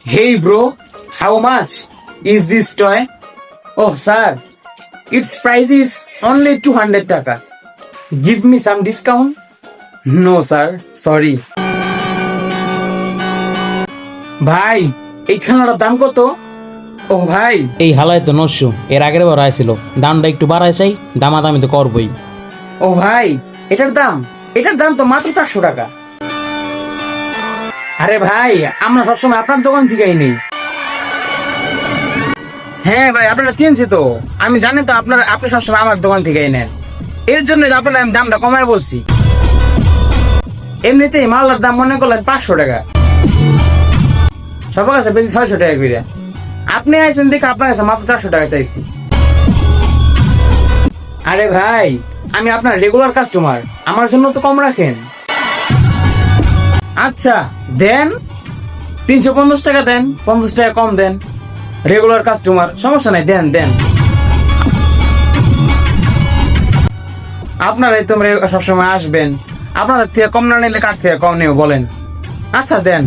Hey bro, how much is this toy? Oh sir, its price is only 200 taka. Give me some discount? No sir, sorry. ভাই এই খেলনাটার দাম কত? ও ভাই এই হালায় তো নস্য এর আগের বার আইছিল, দামটা একটু বাড়ায় চাই, দামাদামি তো করবই। ও ভাই এটার দাম তো মাত্র 400 টাকা। আরে ভাই আমরা সবসময় আপনার দোকান থেকেই নেই। হ্যাঁ ভাই আপনারা চিনছি তো, আমি জানি তো আপনি সবসময় আমার দোকান থেকেই নেন, এর জন্য আপনার আমি দামটা কমায় বলছি। এমনিতেই মালার দাম মনে করলেন 500 টাকা, সবার কাছে বেশি 600 টাকা করে। আপনি আইসেন দেখে আপনার কাছে মাত্র 400 টাকা চাইছি। আরে ভাই আমি আপনার রেগুলার কাস্টমার, আমার জন্য তো কম রাখেন। আচ্ছা দেন 350 টাকা দেন, 50 টাকা কম দেন, রেগুলার কাস্টমার, সমস্যা নাই, দেন দেন। আপনারাই তোমরা সবসময় আসবেন, আপনাদের থেকে কম না নিলে কার থেকে কম নেব বলেন। আচ্ছা দেন।